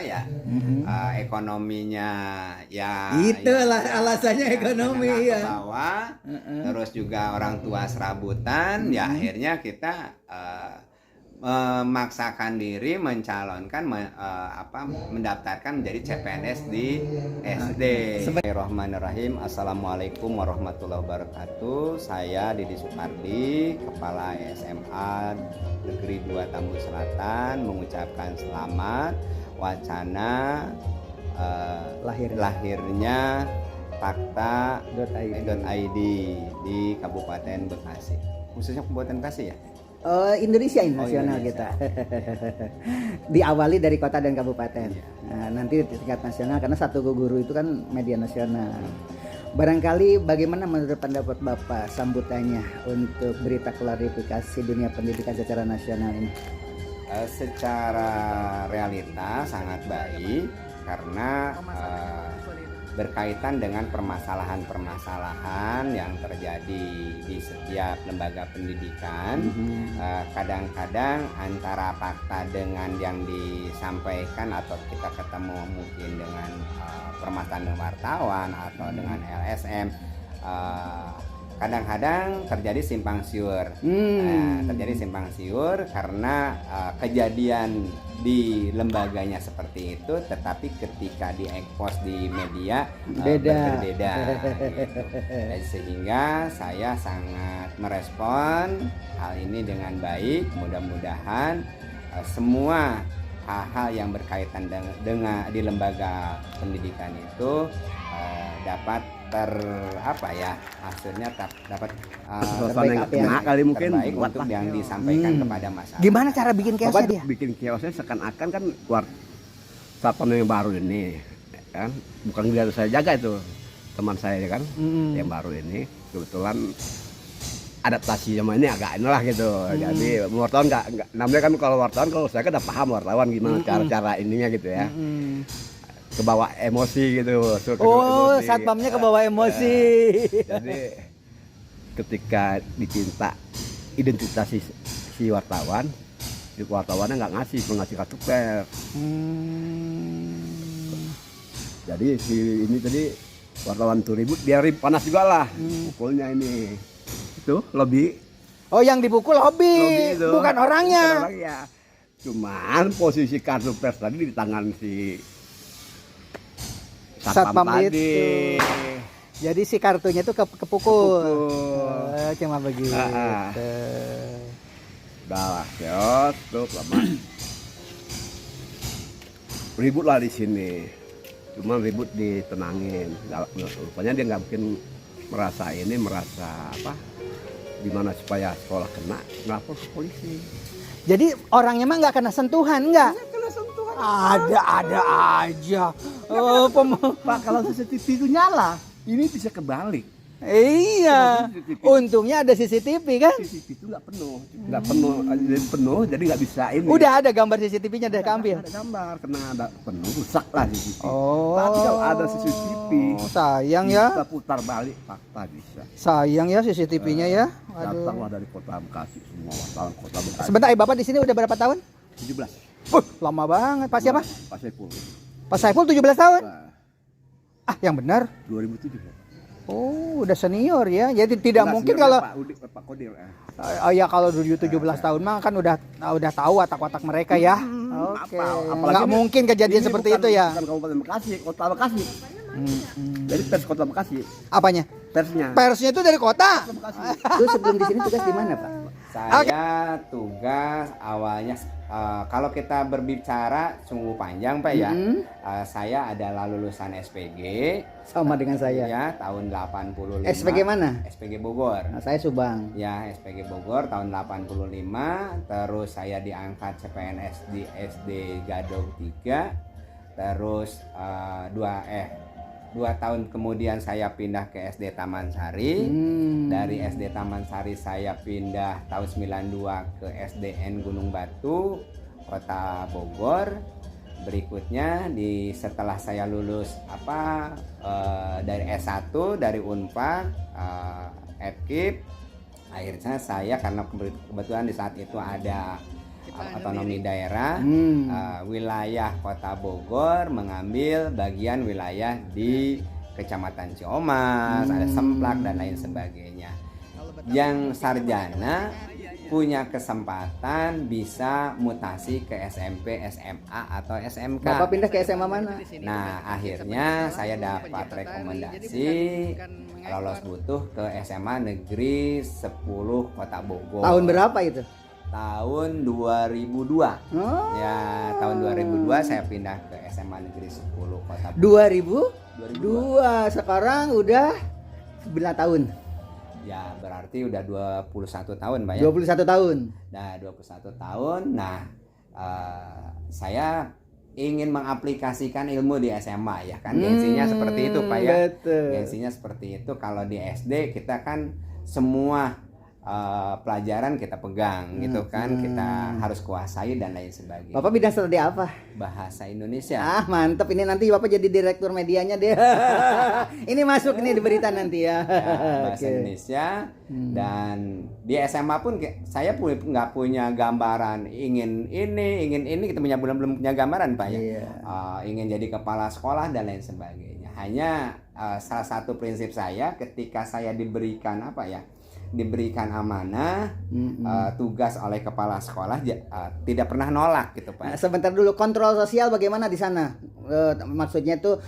ya ekonominya ya Itulah ya, alasannya ya, ekonomi menengah ya. ke bawah, terus juga orang tua serabutan, ya akhirnya kita memaksakan diri mencalonkan mendaftarkan menjadi CPNS di SD. Bismillahirrahmanirrahim. Assalamualaikum warahmatullahi wabarakatuh. Saya Didi Supardi, Kepala SMA Negeri 2 Tambun Selatan, mengucapkan selamat wacana lahirnya fakta.id di Kabupaten Bekasi, khususnya Kabupaten Bekasi ya. Indonesia nasional Indonesia. kita. Diawali dari kota dan kabupaten. Nah, nanti di tingkat nasional karena satu guru itu kan media nasional. Barangkali bagaimana menurut pendapat Bapak sambutannya untuk berita klarifikasi dunia pendidikan secara nasional ini? Secara realita sangat baik karena berkaitan dengan permasalahan-permasalahan yang terjadi di setiap lembaga pendidikan. Kadang-kadang antara fakta dengan yang disampaikan atau kita ketemu mungkin dengan permasalahan wartawan atau dengan LSM, kadang-kadang terjadi simpang siur. Terjadi simpang siur karena kejadian di lembaganya seperti itu, tetapi ketika diekspos di media berbeda gitu. Dan sehingga saya sangat merespon hal ini dengan baik. Mudah-mudahan semua hal-hal yang berkaitan dengan di lembaga pendidikan itu dapat hasilnya dapat kali mungkin terbaik untuk yang disampaikan kepada masyarakat. Gimana cara bikin kiosnya dia? Bikin kiosnya seakan-akan kan satpam yang baru ini kan, bukan biar saya jaga itu teman saya kan, yang baru ini kebetulan adaptasi sama ini agak inilah gitu. Jadi wartawan nggak namanya kan, kalau wartawan kalau saya kan udah paham wartawan gimana cara ininya gitu ya. Kebawa emosi gitu. Emosi. Satpamnya kebawa emosi. Jadi ketika dicinta identitas si wartawan, si wartawannya nggak ngasih kartu pers. Jadi ini tadi wartawan tuh ribut, dia panas juga lah pukulnya ini. Itu lobby. Oh, yang dipukul lobby itu, bukan orangnya. Bukan orangnya. Cuman posisi kartu pers tadi di tangan si satpam tadi. Itu. Jadi si kartunya itu kepukul. Cuma begitu. Dah, kios tuh lama. Ribut lah di sini. Cuman ribut ditenangin. Rupanya dia nggak mungkin merasa apa? Gimana supaya sekolah kena, ngelapor ke polisi. Jadi orangnya mah nggak kena sentuhan, nggak? Ada aja. Pak, kalau CCTV itu nyala, ini bisa kebalik. Iya. Untungnya ada CCTV kan? CCTV itu nggak penuh, jadi nggak bisa ini. Udah ada gambar CCTV-nya, udah keambil. Ada gambar, karena ada penuh, rusak lah CCTV. Tapi kalau ada CCTV, sayang ya. Kita putar balik fakta bisa. Sayang ya CCTV-nya ya. Datanglah dari kota Bekasi, semua wartawan kota Bekasi. Sebentar, Bapak di sini udah berapa tahun? 17. Lama banget. Pak siapa? Pak Saiful. Pak Saiful 17 tahun? Yang benar? 2007. Oh, udah senior ya. Jadi tidak mungkin kalau Pak Kodir. ya kalau 17 tahun mah kan udah tahu watak-watak mereka ya. Oke. Nggak mungkin kejadian seperti itu ya. Bukan Kabupaten Bekasi, Kota Bekasi. Jadi pers Kota Bekasi. Apanya? Persnya itu dari kota. Itu sebelum di sini tugas di mana, Pak? Saya tugas awalnya kalau kita berbicara sungguh panjang Pak ya. Saya adalah lulusan SPG sama dengan saya. Ya, tahun 85. SPG mana? SPG Bogor. Nah, saya Subang. Ya, SPG Bogor tahun 85, terus saya diangkat CPNS di SD Gadog 3. Terus 2 tahun kemudian saya pindah ke SD Taman Sari. Dari SD Taman Sari saya pindah tahun 92 ke SDN Gunung Batu, Kota Bogor. Berikutnya setelah saya lulus dari S1 dari Unpad, FKIP, akhirnya saya karena kebetulan di saat itu ada otonomi daerah, wilayah Kota Bogor mengambil bagian wilayah di Kecamatan Ciomas, ada Semplak dan lain sebagainya. Yang sarjana punya kesempatan bisa mutasi ke SMP, SMA atau SMK. Bapak pindah ke SMA mana? Nah, akhirnya saya dapat rekomendasi lolos butuh ke SMA Negeri 10 Kota Bogor. Tahun berapa itu? Tahun 2002. Oh. Ya, tahun 2002 saya pindah ke SMA Negeri 10 Kota Bogor. 2002. Sekarang udah 9 tahun. Ya, berarti udah 21 tahun, Pak ya. 21 tahun. Nah, 21 tahun. Nah, saya ingin mengaplikasikan ilmu di SMA ya kan. Gengsinya seperti itu, Pak ya. Betul. Gengsinya seperti itu. Kalau di SD kita kan semua pelajaran kita pegang gitu kan, kita harus kuasai dan lain sebagainya. Bapak bidang studi apa? Bahasa Indonesia. Ah, mantep, ini nanti Bapak jadi direktur medianya deh. Ini masuk nih di berita nanti ya. Bahasa Oke. Indonesia. Dan di SMA pun saya nggak punya gambaran ingin ini, kita belum punya gambaran, Pak ya. Iya. Ingin jadi kepala sekolah dan lain sebagainya. Hanya salah satu prinsip saya ketika saya diberikan diberikan amanah tugas oleh kepala sekolah, tidak pernah nolak gitu, Pak. Nah, sebentar dulu, kontrol sosial bagaimana di sana? Maksudnya tuh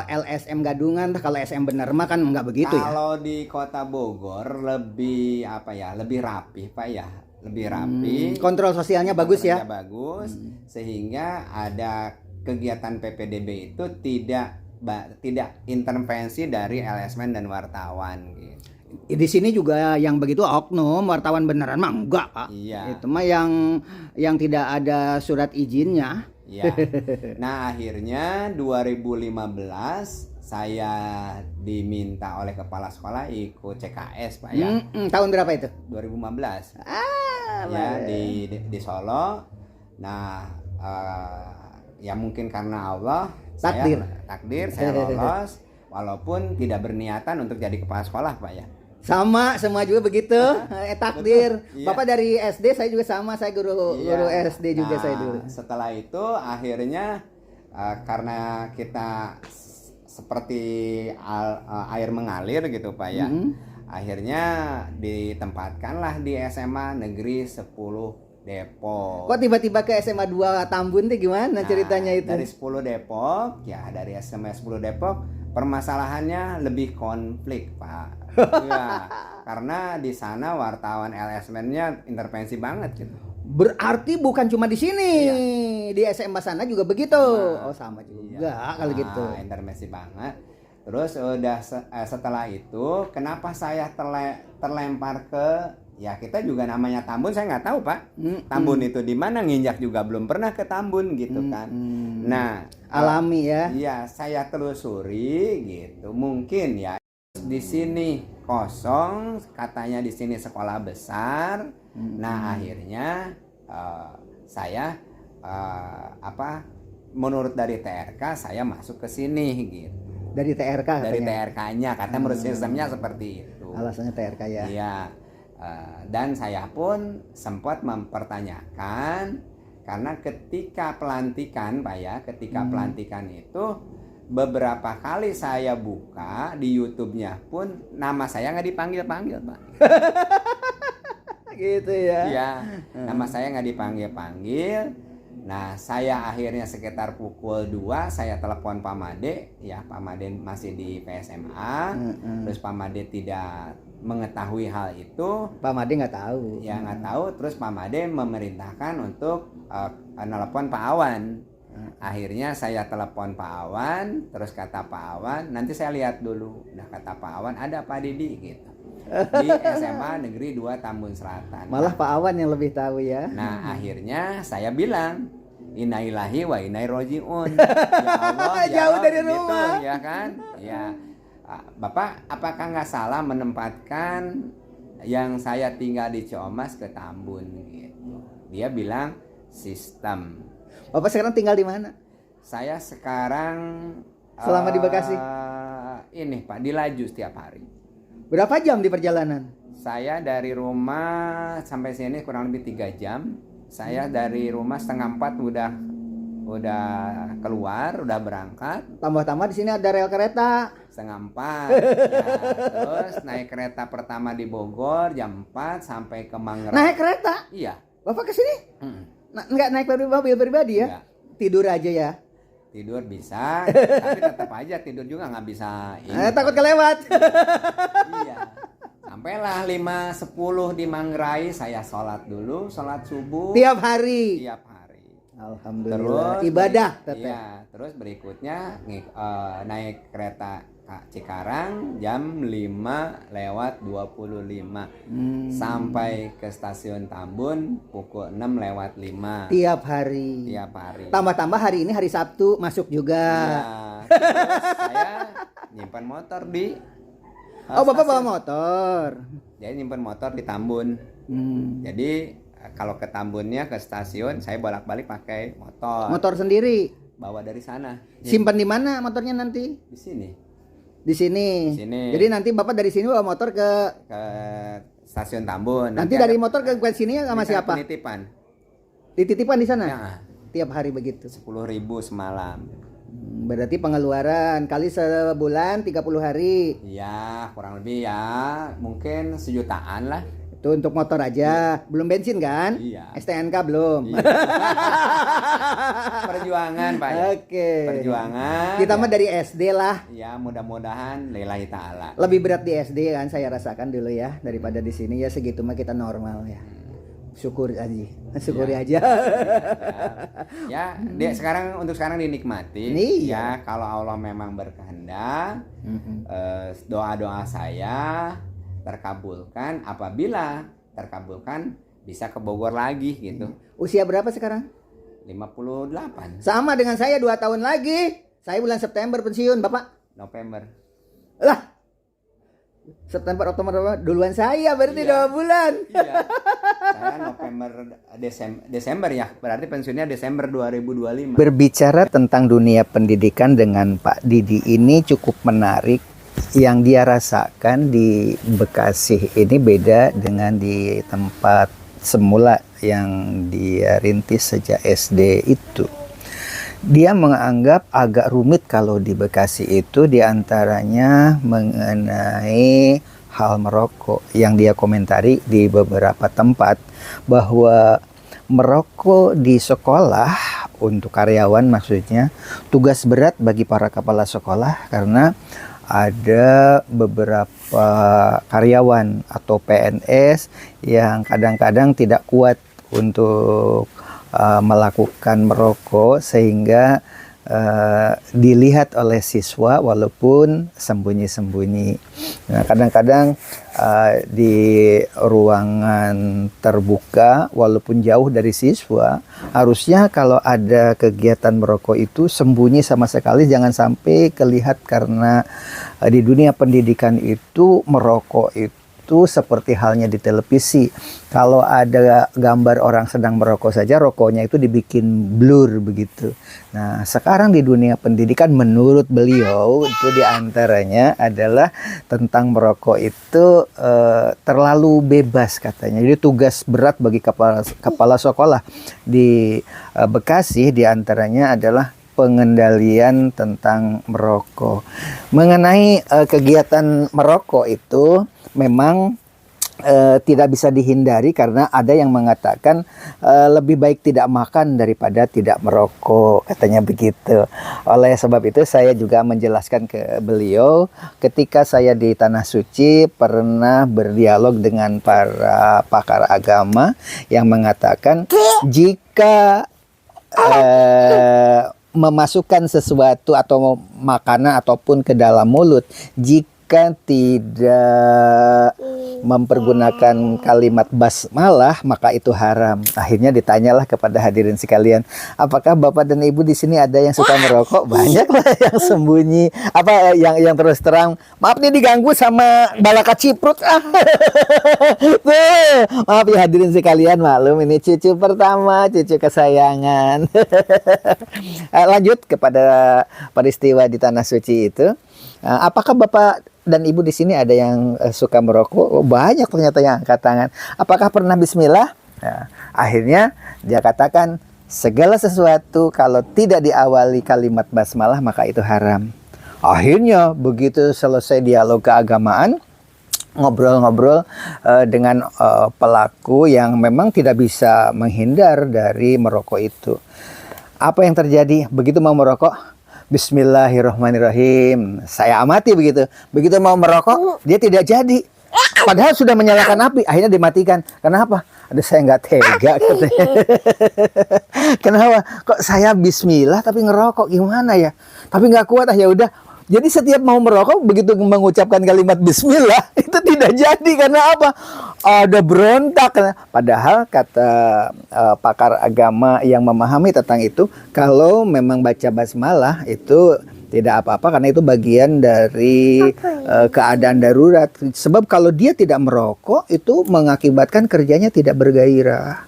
LSM gadungan, kalau SM bener mah kan nggak begitu ya? Kalau di Kota Bogor lebih lebih rapih, Pak ya, lebih rapi. Kontrol sosialnya bagus ya? Bagus, sehingga ada kegiatan PPDB itu tidak intervensi dari LSM dan wartawan gitu. Di sini juga yang begitu oknum, wartawan beneran mah enggak, Pak. Iya. Itu mah yang tidak ada surat izinnya. Ya. Nah, akhirnya 2015 saya diminta oleh kepala sekolah ikut CKS, Pak ya. Tahun berapa itu? 2015. Ya, di Solo. Nah, ya mungkin karena Allah takdir saya lolos walaupun tidak berniatan untuk jadi kepala sekolah, Pak ya. Sama, semua juga begitu. Takdir. Iya. Bapak dari SD, saya juga sama, saya guru SD juga saya dulu. Setelah itu akhirnya karena kita seperti air mengalir gitu, Pak ya. Akhirnya ditempatkanlah di SMA Negeri 10 Depok. Kok tiba-tiba ke SMA 2 Tambun tuh gimana ceritanya itu? Dari 10 Depok, dari SMA 10 Depok permasalahannya lebih konflik, Pak. Ya, karena di sana wartawan LSM-nya intervensi banget gitu. Berarti bukan cuma di sini, di SMA sana juga begitu. Oh, sama juga kalau gitu. Intervensi banget. Terus udah setelah itu, kenapa saya terlempar ke kita juga namanya Tambun, saya nggak tahu, Pak. Tambun itu di mana, nginjak juga belum pernah ke Tambun gitu kan. Nah, alami ya. Iya, saya telusuri gitu. Mungkin ya di sini kosong, katanya di sini sekolah besar. Nah, akhirnya saya menurut dari TRK saya masuk ke sini gitu. Dari TRK katanya. Dari TRK-nya, karena menurut sistemnya seperti itu. Alasannya TRK ya. Iya. Dan saya pun sempat mempertanyakan karena ketika pelantikan, Pak ya, pelantikan itu beberapa kali saya buka di YouTube-nya pun nama saya nggak dipanggil-panggil, Pak. Gitu ya. Iya, nama saya nggak dipanggil-panggil. Nah, saya akhirnya sekitar pukul 2 saya telepon Pak Made, ya Pak Made masih di PSMA. Terus Pak Made tidak mengetahui hal itu. Pak Made nggak tahu. Ya nggak tahu. Terus Pak Made memerintahkan untuk telepon Pak Awan. Akhirnya saya telepon Pak Awan. Terus kata Pak Awan, nanti saya lihat dulu. Nah, kata Pak Awan, ada Pak Didi gitu di SMA Negeri 2 Tambun Selatan. Malah Pak Awan yang lebih tahu ya. Nah, akhirnya saya bilang, innalillahi wa inna ilaihi raji'un. Ya Allah, jauh dari gitu, rumah. ya kan? Ya. Bapak, apakah nggak salah menempatkan yang saya tinggal di Ciomas ke Tambun gitu? Dia bilang sistem. Bapak sekarang tinggal di mana? Saya sekarang selama di Bekasi. Ini Pak, dilaju setiap hari. Berapa jam di perjalanan? Saya dari rumah sampai sini kurang lebih 3 jam. Saya dari rumah 3:30 udah keluar, udah berangkat. Tambah-tambah di sini ada rel kereta. 3:30 ya, terus naik kereta pertama di Bogor jam 4 sampai ke Manggarai. Naik kereta? Iya. Bapak ke sini? Nggak naik mobil pribadi ya? Enggak. Tidur aja ya? Tidur bisa, tapi tetap aja tidur juga nggak bisa ini. Takut kelewat. Iya. Sampailah 5:10 di Manggarai, saya sholat dulu, sholat subuh. Tiap hari? Tiap hari. Alhamdulillah. Terus Ibadah tetap. Iya, terus berikutnya naik kereta Cikarang jam 5:25 sampai ke stasiun Tambun pukul 6:05. Tiap hari. Tiap hari. Tambah-tambah hari ini hari Sabtu masuk juga. Iya. Terus saya nyimpan motor di Oh, Bapak bawa stasiun. motor. Jadi nyimpan motor di Tambun. Jadi kalau ke Tambunnya ke stasiun saya bolak-balik pakai motor. Motor sendiri. Bawa dari sana. Simpan di mana motornya nanti? Di sini. Di sini. Sini. Jadi nanti Bapak dari sini bawa motor ke Stasiun Tambun. nanti dari motor ke sini sama bisa siapa? penitipan. Dititipkan di sana. Ya, Tiap hari begitu. 10.000 semalam. Berarti pengeluaran kali sebulan 30 hari. Iya, kurang lebih ya mungkin 1 jutaan lah. Itu untuk motor aja. Belum bensin kan? Iya. STNK belum. Iya. Perjuangan, Pak. Oke. Perjuangan. Kita mah ya. dari SD lah. Ya, mudah-mudahan lillahi ta'ala. Lebih berat di SD kan saya rasakan dulu ya daripada di sini ya segitu mah kita normal ya. Syukur aja. Syukuri aja. Ya, untuk sekarang dinikmati. Iya. Ya, kalau Allah memang berkehendak, doa-doa saya terkabulkan. Apabila terkabulkan, bisa ke Bogor lagi gitu. Usia berapa sekarang? 58 Sama dengan saya 2 tahun lagi. Saya bulan September pensiun, Bapak. November. Lah. September, Oktober, duluan saya berarti Iya. 2 bulan. Iya. Saya November, Desember ya. Berarti pensiunnya Desember 2025. Berbicara tentang dunia pendidikan dengan Pak Didi ini cukup menarik. Yang dia rasakan di Bekasi ini beda dengan di tempat semula yang dia rintis sejak SD itu. Dia menganggap agak rumit kalau di Bekasi itu diantaranya mengenai hal merokok yang dia komentari di beberapa tempat bahwa merokok di sekolah untuk karyawan maksudnya tugas berat bagi para kepala sekolah karena ada beberapa karyawan atau PNS yang kadang-kadang tidak kuat untuk melakukan merokok sehingga dilihat oleh siswa walaupun sembunyi-sembunyi. Nah, kadang-kadang di ruangan terbuka walaupun jauh dari siswa, harusnya kalau ada kegiatan merokok itu sembunyi sama sekali, jangan sampai kelihatan karena di dunia pendidikan itu merokok itu seperti halnya di televisi. Kalau ada gambar orang sedang merokok saja, rokoknya itu dibikin blur begitu. Nah, sekarang di dunia pendidikan menurut beliau itu diantaranya adalah tentang merokok itu terlalu bebas katanya. Jadi tugas berat bagi kepala sekolah di Bekasi diantaranya adalah pengendalian tentang merokok. Mengenai kegiatan merokok itu memang tidak bisa dihindari karena ada yang mengatakan lebih baik tidak makan daripada tidak merokok, katanya begitu. Oleh sebab itu saya juga menjelaskan ke beliau ketika saya di Tanah Suci pernah berdialog dengan para pakar agama yang mengatakan jika memasukkan sesuatu atau makanan ataupun ke dalam mulut jika tidak mempergunakan kalimat basmalah maka itu haram. Akhirnya ditanyalah kepada hadirin sekalian, apakah Bapak dan Ibu di sini ada yang suka merokok? Banyak lah yang sembunyi, apa yang terus terang, maaf nih diganggu sama balaka ciprut. Maaf ya hadirin sekalian, maklum ini cucu pertama, cucu kesayangan. Lanjut kepada peristiwa di Tanah Suci itu. Apakah Bapak dan Ibu di sini ada yang suka merokok? Oh, banyak ternyata yang angkat tangan. Apakah pernah bismillah? Ya. Akhirnya dia katakan segala sesuatu kalau tidak diawali kalimat basmalah maka itu haram. Akhirnya begitu selesai dialog keagamaan, ngobrol-ngobrol dengan pelaku yang memang tidak bisa menghindar dari merokok itu. Apa yang terjadi begitu mau merokok? Bismillahirrahmanirrahim. Saya amati begitu. Begitu mau merokok, dia tidak jadi. Padahal sudah menyalakan api, akhirnya dimatikan. Kenapa? Aduh, saya nggak tega katanya. Kenapa? Kok saya bismillah tapi ngerokok gimana ya? Tapi nggak kuat, ya udah. Jadi setiap mau merokok begitu mengucapkan kalimat bismillah itu tidak jadi karena apa? Ada berontak. Padahal kata pakar agama yang memahami tentang itu, kalau memang baca basmalah itu tidak apa-apa karena itu bagian dari keadaan darurat. Sebab kalau dia tidak merokok itu mengakibatkan kerjanya tidak bergairah,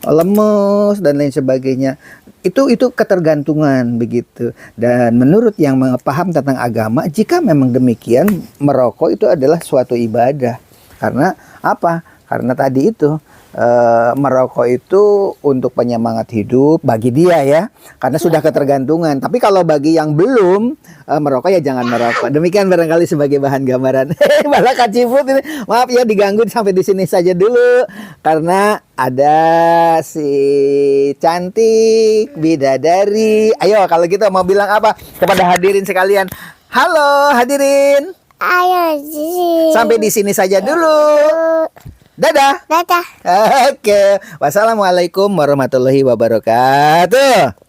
lemes dan lain sebagainya. Itu ketergantungan begitu. Dan menurut yang paham tentang agama, jika memang demikian merokok itu adalah suatu ibadah. Karena apa? Karena tadi itu merokok itu untuk penyemangat hidup bagi dia ya, karena sudah ketergantungan. Tapi kalau bagi yang belum merokok ya jangan merokok. Demikian barangkali sebagai bahan gambaran. Malah Kak Ciput ini, maaf ya diganggu, sampai di sini saja dulu karena ada si cantik bidadari. Ayo kalau gitu mau bilang apa kepada hadirin sekalian? Halo hadirin. Ayo, Sampai di sini saja dulu. Dadah. dadah. Oke. Wassalamualaikum warahmatullahi wabarakatuh.